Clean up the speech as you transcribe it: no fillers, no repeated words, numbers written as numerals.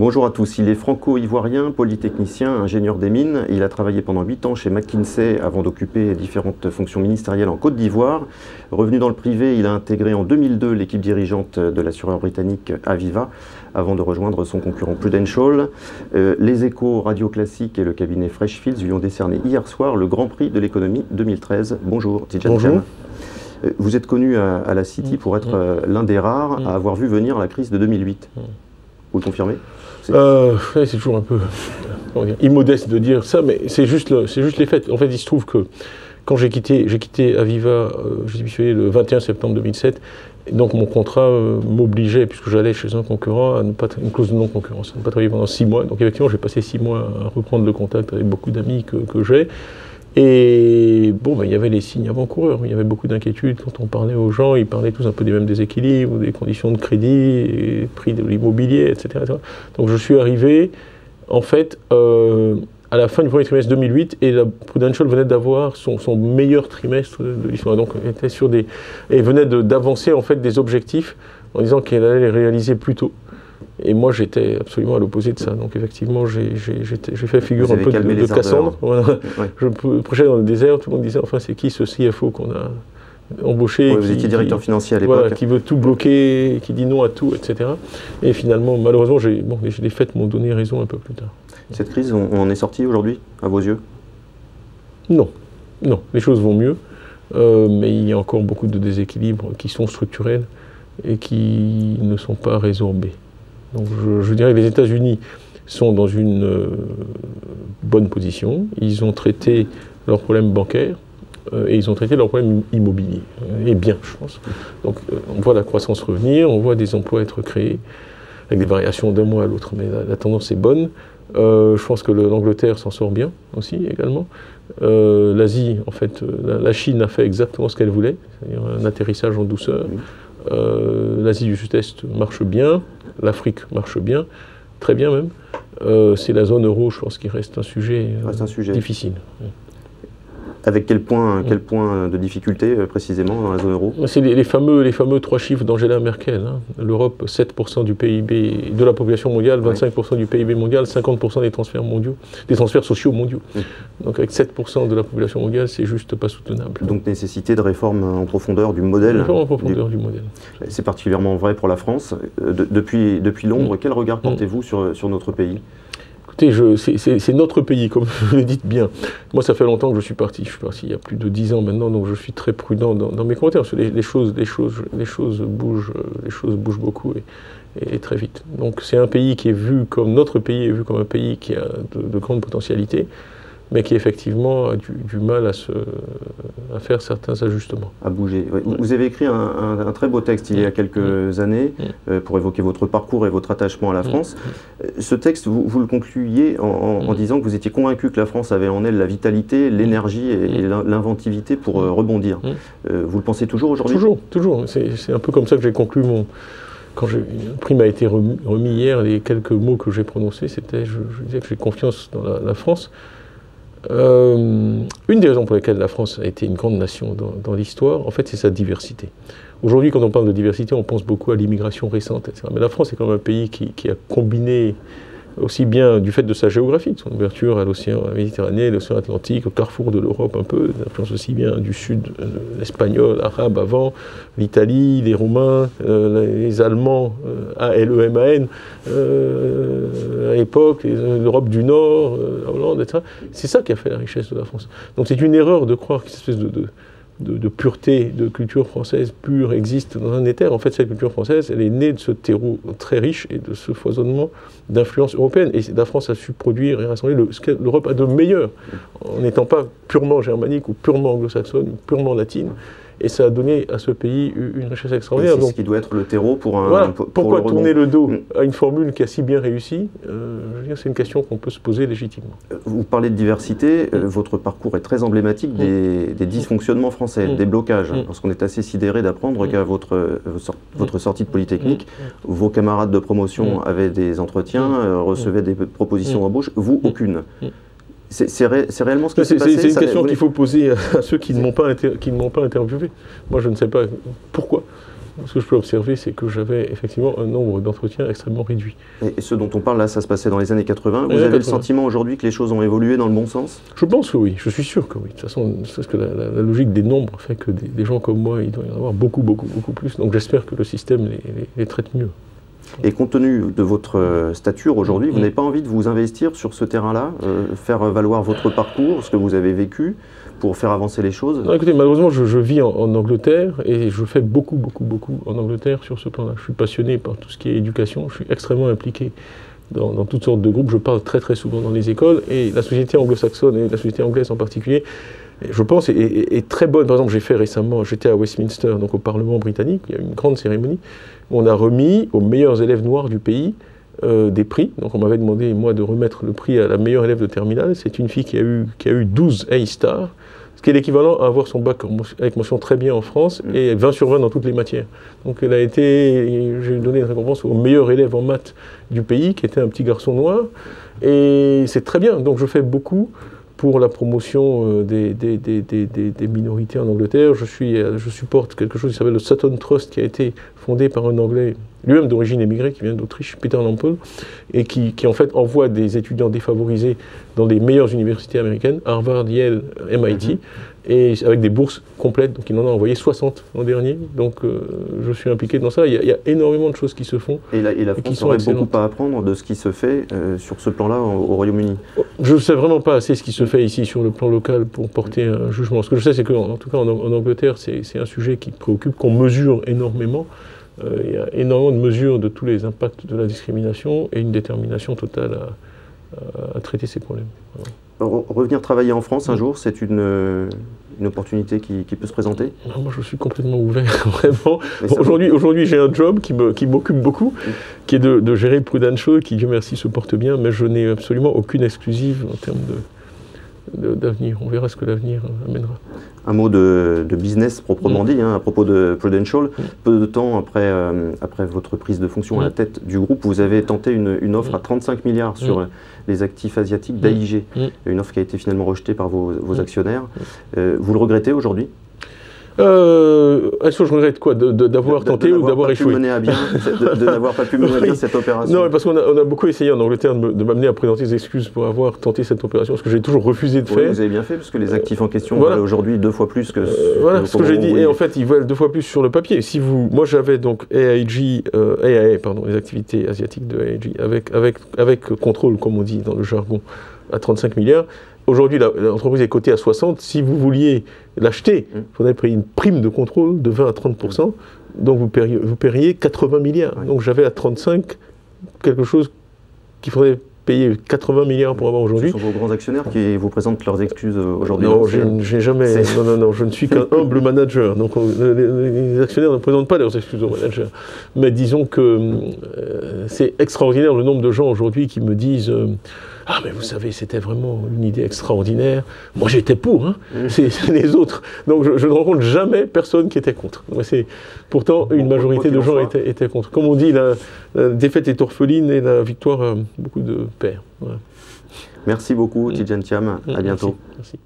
Bonjour à tous, il est franco-ivoirien, polytechnicien, ingénieur des mines. Il a travaillé pendant 8 ans chez McKinsey avant d'occuper différentes fonctions ministérielles en Côte d'Ivoire. Revenu dans le privé, il a intégré en 2002 l'équipe dirigeante de l'assureur britannique Aviva avant de rejoindre son concurrent Prudential. Les Échos, Radio Classique et le cabinet Freshfields lui ont décerné hier soir le Grand Prix de l'économie 2013. Bonjour Tidjane Thiam. Vous êtes connu à la City pour être l'un des rares à avoir vu venir la crise de 2008. Vous le confirmez? C'est toujours un peu immodeste de dire ça, mais c'est juste les faits. En fait, il se trouve que quand j'ai quitté Aviva, j'ai démissionné le 21 septembre 2007, et donc mon contrat m'obligeait, puisque j'allais chez un concurrent, à ne pas une clause de non-concurrence, à ne pas travailler pendant 6 mois. Donc effectivement, j'ai passé 6 mois à reprendre le contact avec beaucoup d'amis que j'ai. Et bon, il y avait les signes avant-coureurs, il y avait beaucoup d'inquiétudes quand on parlait aux gens, ils parlaient tous un peu des mêmes déséquilibres, des conditions de crédit, et prix de l'immobilier, etc., etc. Donc je suis arrivé, en fait, à la fin du premier trimestre 2008, et la Prudential venait d'avoir son meilleur trimestre de l'histoire. Donc elle était sur et venait d'avancer en fait des objectifs en disant qu'elle allait les réaliser plus tôt. Et moi, j'étais absolument à l'opposé de ça. Donc, effectivement, j'ai fait figure un peu de Cassandre. Voilà. Ouais. Je prêchais dans le désert, tout le monde disait, enfin, c'est qui ce CFO qu'on a embauché? Vous étiez directeur financier à l'époque. Voilà, qui veut tout bloquer, qui dit non à tout, etc. Et finalement, malheureusement, les faits m'ont donné raison un peu plus tard. Cette crise, on en est sorti aujourd'hui, à vos yeux? Non. Non, les choses vont mieux. Mais il y a encore beaucoup de déséquilibres qui sont structurels et qui ne sont pas résorbés. Donc je dirais que les États-Unis sont dans une bonne position. Ils ont traité leurs problèmes bancaires et ils ont traité leurs problèmes immobiliers. Et bien, je pense. Donc on voit la croissance revenir, on voit des emplois être créés, avec des variations d'un mois à l'autre, mais la tendance est bonne. Je pense que l'Angleterre s'en sort bien aussi, également. L'Asie, en fait, la Chine a fait exactement ce qu'elle voulait, c'est-à-dire un atterrissage en douceur. L'Asie du Sud-Est marche bien, l'Afrique marche bien, très bien même. C'est la zone euro, je pense, qui reste un sujet difficile. Avec quel point de difficulté précisément dans la zone euro? C'est les fameux 3 chiffres d'Angela Merkel. Hein. L'Europe, 7% du PIB de la population mondiale, 25% du PIB mondial, 50% des transferts mondiaux, des transferts sociaux mondiaux. Donc avec 7% de la population mondiale, c'est juste pas soutenable. Donc nécessité de réforme en profondeur du modèle. Réforme en profondeur du modèle. C'est particulièrement vrai pour la France. Depuis Londres, quel regard portez-vous sur notre pays? Écoutez, c'est notre pays, comme vous le dites bien. Moi, ça fait longtemps que je suis parti. Je suis parti il y a plus de 10 ans maintenant, donc je suis très prudent dans mes commentaires. Parce que les choses bougent beaucoup et très vite. Donc c'est un pays qui est vu comme, notre pays est vu comme un pays qui a de grandes potentialités, mais qui effectivement a du mal à faire certains ajustements. À bouger. Oui. Vous avez écrit un très beau texte il y a quelques années pour évoquer votre parcours et votre attachement à la France. Ce texte, vous le concluiez en disant que vous étiez convaincu que la France avait en elle la vitalité, l'énergie et l'inventivité pour rebondir. Vous le pensez toujours aujourd'hui? Toujours. C'est un peu comme ça que j'ai conclu Quand le prix m'a été remis hier, les quelques mots que j'ai prononcés, c'était, je disais que j'ai confiance dans la France. Une des raisons pour lesquelles la France a été une grande nation dans l'histoire, en fait, c'est sa diversité. Aujourd'hui, quand on parle de diversité, on pense beaucoup à l'immigration récente, etc. Mais la France est quand même un pays qui a combiné aussi bien du fait de sa géographie, de son ouverture à l'océan Méditerranée, l'océan Atlantique, au carrefour de l'Europe un peu, l'influence aussi bien du sud, l'espagnol, l'arabe avant, l'Italie, les Roumains, les Allemands, LEMAN, à l'époque, l'Europe du Nord, la Hollande, etc. C'est ça qui a fait la richesse de la France. Donc c'est une erreur de croire qu'une espèce de pureté, de culture française pure existe dans un éther. En fait, cette culture française, elle est née de ce terreau très riche et de ce foisonnement d'influence européenne. Et la France a su produire et rassembler ce que l'Europe a de meilleur, en n'étant pas purement germanique ou purement anglo-saxonne ou purement latine. Et ça a donné à ce pays une richesse extraordinaire. C'est ce qui doit être le terreau pour un... Voilà. Pourquoi tourner le dos à une formule qui a si bien réussi? Je veux dire, c'est une question qu'on peut se poser légitimement. Vous parlez de diversité, votre parcours est très emblématique des dysfonctionnements français, des blocages. Parce qu'on est assez sidéré d'apprendre qu'à votre sortie de Polytechnique, vos camarades de promotion avaient des entretiens, recevaient des propositions d'embauche, vous, aucune. C'est réellement ce qui s'est passé? C'est une question qu'il faut poser à ceux qui ne m'ont pas interviewé. Moi, je ne sais pas pourquoi. Ce que je peux observer, c'est que j'avais effectivement un nombre d'entretiens extrêmement réduit. Et ce dont on parle là, ça se passait dans les années 80. Vous avez le sentiment aujourd'hui que les choses ont évolué dans le bon sens? Je pense que oui, je suis sûr que oui. De toute façon, c'est que la logique des nombres fait que des gens comme moi, il doit y en avoir beaucoup plus. Donc j'espère que le système les traite mieux. Et compte tenu de votre stature aujourd'hui, vous n'avez pas envie de vous investir sur ce terrain-là, faire valoir votre parcours, ce que vous avez vécu, pour faire avancer les choses? Non, écoutez, malheureusement, je vis en Angleterre et je fais beaucoup en Angleterre sur ce plan-là. Je suis passionné par tout ce qui est éducation, je suis extrêmement impliqué dans toutes sortes de groupes, je parle très souvent dans les écoles, et la société anglo-saxonne et la société anglaise en particulier, je pense, est très bonne. Par exemple, j'étais à Westminster, donc au Parlement britannique, il y a eu une grande cérémonie, où on a remis aux meilleurs élèves noirs du pays des prix. Donc on m'avait demandé, moi, de remettre le prix à la meilleure élève de terminale. C'est une fille qui a eu 12 A-stars, ce qui est l'équivalent à avoir son bac avec mention très bien en France et 20 sur 20 dans toutes les matières. Donc j'ai donné une récompense au meilleur élève en maths du pays, qui était un petit garçon noir. Et c'est très bien, donc je fais beaucoup pour la promotion des minorités en Angleterre. Je supporte quelque chose qui s'appelle le Sutton Trust, qui a été fondé par un Anglais, lui-même d'origine émigrée, qui vient d'Autriche, Peter Lampol, et qui en fait envoie des étudiants défavorisés dans les meilleures universités américaines, Harvard, Yale, MIT, et avec des bourses complètes. Donc il en a envoyé 60 l'an dernier. Donc je suis impliqué dans ça. Il y a énormément de choses qui se font. Et la France aurait beaucoup à apprendre de ce qui se fait sur ce plan-là au Royaume-Uni? Je ne sais vraiment pas assez ce qui se fait ici sur le plan local pour porter un jugement. Ce que je sais, c'est qu'en tout cas en Angleterre, c'est un sujet qui préoccupe, qu'on mesure énormément. Il y a énormément de mesures de tous les impacts de la discrimination et une détermination totale à traiter ces problèmes. Voilà. Revenir travailler en France un jour, c'est une opportunité qui peut se présenter? Non, moi je suis complètement ouvert, vraiment. Aujourd'hui j'ai un job qui m'occupe beaucoup, qui est de gérer Prudential, qui Dieu merci se porte bien, mais je n'ai absolument aucune exclusive en termes d'avenir. On verra ce que l'avenir amènera. Un mot de business proprement dit, à propos de Prudential. Peu de temps après votre prise de fonction à la tête du groupe, vous avez tenté une offre à 35 milliards sur les actifs asiatiques d'AIG. Une offre qui a été finalement rejetée par vos actionnaires. Vous le regrettez aujourd'hui? Est-ce que je regrette quoi? D'avoir tenté ou d'avoir échoué? De n'avoir pas pu mener à bien cette opération? Non, parce qu'on a beaucoup essayé en Angleterre de m'amener à présenter des excuses pour avoir tenté cette opération, ce que j'ai toujours refusé de faire. Vous avez bien fait, parce que les actifs en question valent aujourd'hui 2 fois plus que... Voilà ce que j'ai dit, et en fait ils valent 2 fois plus sur le papier. Moi j'avais donc AIA, les activités asiatiques de AIG, avec contrôle, comme on dit dans le jargon, à 35 milliards. Aujourd'hui, l'entreprise est cotée à 60. Si vous vouliez l'acheter, il faudrait payer une prime de contrôle de 20 à 30%. Donc vous paieriez 80 milliards. Donc j'avais à 35 quelque chose qu'il faudrait payer 80 milliards pour avoir aujourd'hui. Ce sont vos grands actionnaires qui vous présentent leurs excuses aujourd'hui? Non, j'ai jamais. Non, je ne suis qu'un humble manager. Donc les actionnaires ne présentent pas leurs excuses aux managers. Mais disons que c'est extraordinaire le nombre de gens aujourd'hui qui me disent ah, mais vous savez, c'était vraiment une idée extraordinaire. Moi, j'étais pour, c'est les autres. Donc, je ne rencontre jamais personne qui était contre. Pourtant, une majorité de gens étaient contre. Comme on dit, la défaite est orpheline et la victoire a beaucoup de pères. Voilà. Merci beaucoup, Tidjane Thiam. À bientôt. Merci.